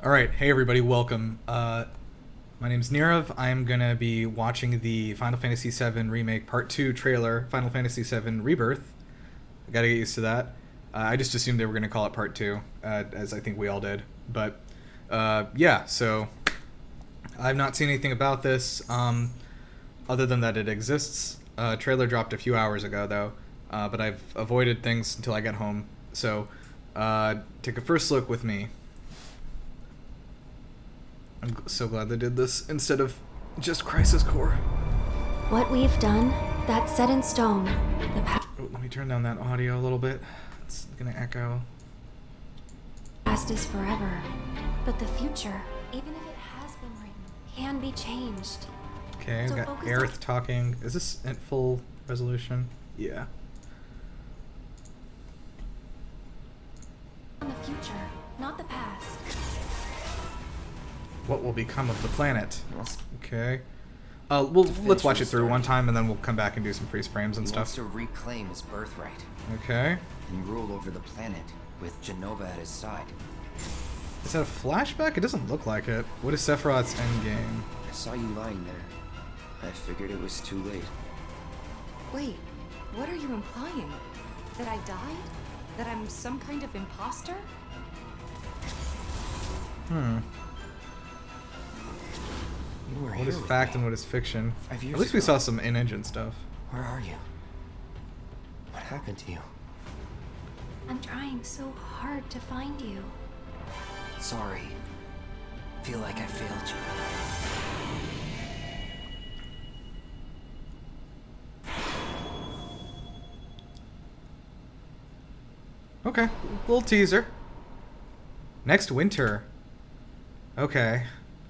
Alright, hey everybody, welcome. My name's Nirav. I'm gonna be watching the Final Fantasy VII Remake Part 2 trailer, Final Fantasy VII Rebirth. I gotta get used to that. I just assumed they were gonna call it Part 2, as I think we all did. But, yeah, so I've not seen anything about this, other than that it exists. Trailer dropped a few hours ago, though, but I've avoided things until I get home. So, take a first look with me. I'm so glad they did this instead of just Crisis Core. What we've done, that's set in stone. Oh, let me turn down that audio a little bit. It's gonna echo. Past is forever, but the future, even if it has been written, can be changed. Okay, So we got focus Aerith talking. Is this at full resolution? Yeah. On the future, not the past. What will become of the planet? Yes. Okay. Let's watch it through one time and then we'll come back and do some freeze frames and He wants stuff. to reclaim his birthright Okay. and rule over the planet with Genova at his side. Is that a flashback? It doesn't look like it. What is Sephiroth's endgame? I saw you lying there. I figured it was too late. Wait, what are you implying? That I died? That I'm some kind of imposter? You were What here is with fact me. and what is fiction? 5 years At least we ago. saw some in-engine stuff. Where are you? What happened to you? I'm trying so hard to find you. Sorry. Feel like I failed you. Okay, little teaser. Next winter. Okay,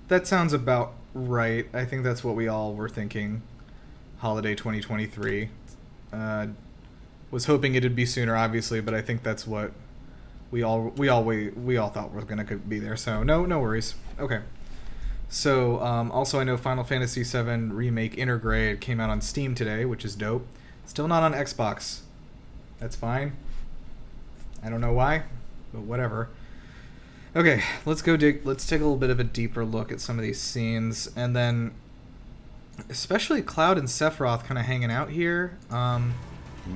that sounds about right. I think that's what we all were thinking. Holiday 2023. Was hoping it'd be sooner, obviously, but I think that's what we all thought was gonna be there. So no worries. Okay. So also I know Final Fantasy VII Remake Intergrade came out on Steam today, which is dope. Still not on Xbox. That's fine. I don't know why, but whatever. Okay, let's take a little bit of a deeper look at some of these scenes, and then especially Cloud and Sephiroth kind of hanging out here. And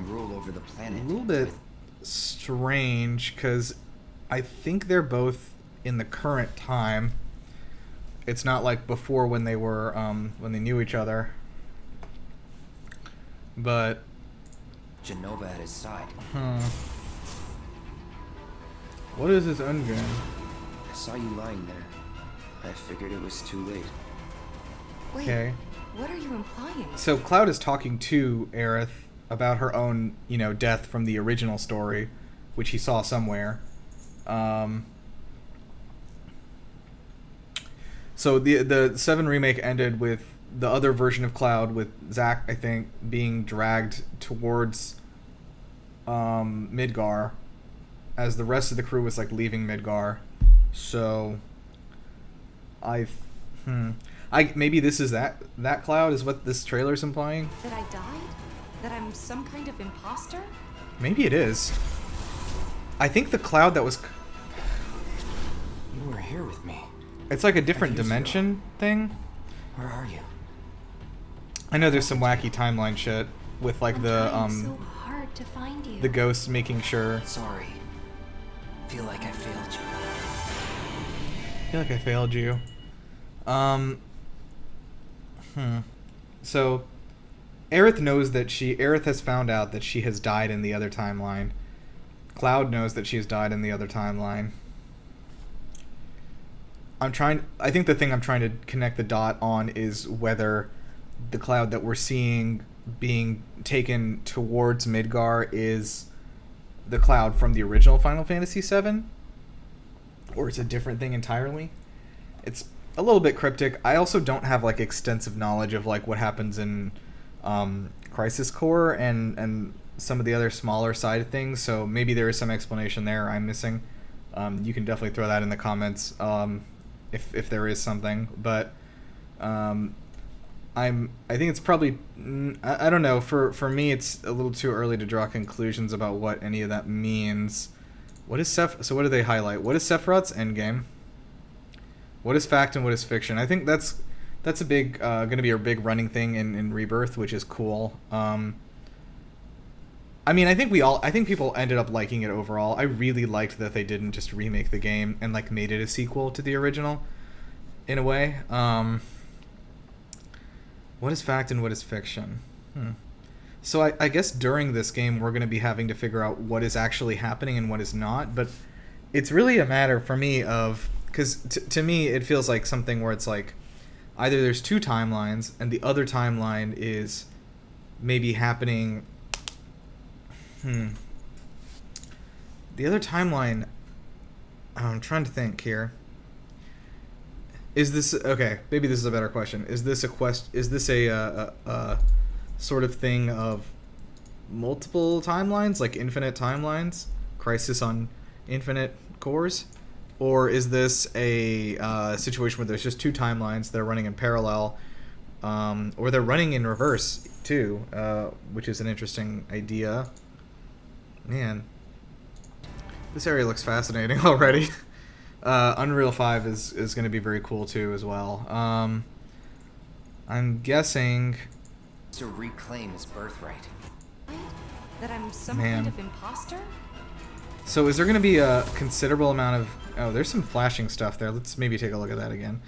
rule over the A planet. little bit with- strange, because I think they're both in the current time. It's not like before when they were when they knew each other. But Genova at his side. what is his endgame? I saw you lying there. I figured it was too late. Wait, Okay. what are you implying? So Cloud is talking to Aerith about her own, death from the original story, which he saw somewhere. So the 7 remake ended with the other version of Cloud, with Zack, I think, being dragged towards Midgar, as the rest of the crew was like leaving Midgar. So maybe this is that Cloud is what this trailer's implying. That I died? That I'm some kind of imposter? Maybe it is. I think the Cloud that was... You were here with me. It's like a different 5 years ago. dimension thing. Where are you? I know there's some wacky timeline shit with like I'm the trying so hard to find you. the ghosts making sure... Sorry. Feel like I failed you. I feel like I failed you. So, Aerith has found out that she has died in the other timeline. Cloud knows that she has died in the other timeline. I think the thing I'm trying to connect the dot on is whether the Cloud that we're seeing being taken towards Midgar is the Cloud from the original Final Fantasy VII, or it's a different thing entirely. It's a little bit cryptic. I also don't have like extensive knowledge of like what happens in Crisis Core and some of the other smaller side of things, so maybe there is some explanation there I'm missing. You can definitely throw that in the comments if there is something, but I think it's probably, I don't know, for me it's a little too early to draw conclusions about what any of that means. What is so what do they highlight? What is Sephiroth's endgame? What is fact and what is fiction? I think that's a big going to be a big running thing in Rebirth, which is cool. I mean, I think people ended up liking it overall. I really liked that they didn't just remake the game and like made it a sequel to the original in a way. What is fact and what is fiction? So I guess during this game we're going to be having to figure out what is actually happening and what is not, but it's really a matter for me of, because to me it feels like something where it's like either there's two timelines and the other timeline is maybe happening. The other timeline, I'm trying to think here. Is this okay? Maybe this is a better question. Is this a sort of thing of multiple timelines, like infinite timelines, Crisis on Infinite Cores, or is this a situation where there's just two timelines that are running in parallel, or they're running in reverse too, which is an interesting idea. Man, this area looks fascinating already. Unreal 5 is going to be very cool too as well. I'm guessing To reclaim his birthright. That I'm some kind of imposter? So is there going to be a considerable amount of... Oh, there's some flashing stuff there. Let's maybe take a look at that again.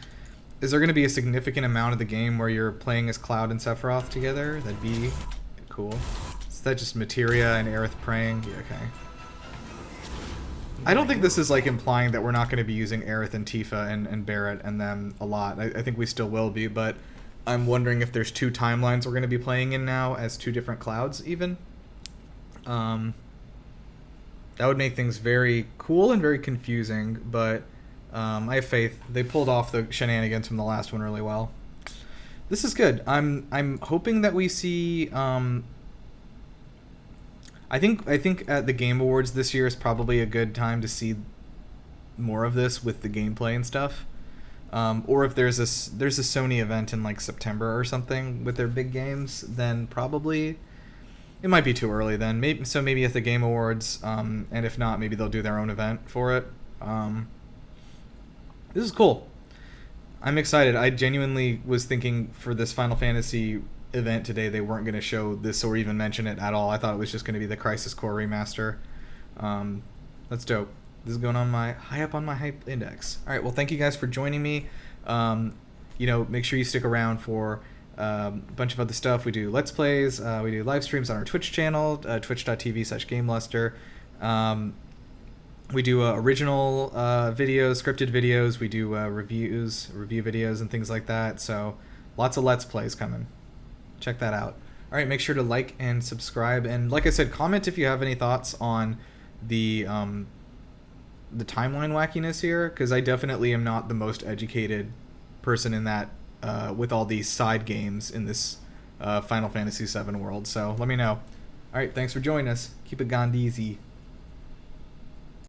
Is there going to be a significant amount of the game where you're playing as Cloud and Sephiroth together? That'd be cool. Is that just Materia and Aerith praying? Yeah, okay. I don't think this is like implying that we're not going to be using Aerith and Tifa and Barret and them a lot. I think we still will be, but I'm wondering if there's two timelines we're going to be playing in now as two different Clouds even. That would make things very cool and very confusing, but I have faith. They pulled off the shenanigans from the last one really well. This is good. I'm hoping that we see... I think at the Game Awards this year is probably a good time to see more of this with the gameplay and stuff. Or if there's a Sony event in like September or something with their big games, then probably it might be too early then. Maybe at the Game Awards, and if not, maybe they'll do their own event for it. This is cool. I'm excited. I genuinely was thinking for this Final Fantasy event today they weren't going to show this or even mention it at all. I thought it was just going to be the Crisis Core remaster. That's dope. This is going on high up on my hype index. All right, well, thank you guys for joining me. Make sure you stick around for a bunch of other stuff. We do Let's Plays. We do live streams on our Twitch channel, twitch.tv/GameLuster. We do original videos, scripted videos. We do review videos and things like that. So lots of Let's Plays coming. Check that out. All right, make sure to like and subscribe, and like I said, comment if you have any thoughts on the timeline wackiness here, because I definitely am not the most educated person in that with all these side games in this Final Fantasy VII world. So let me know. All right, thanks for joining us. Keep it Gandhi easy.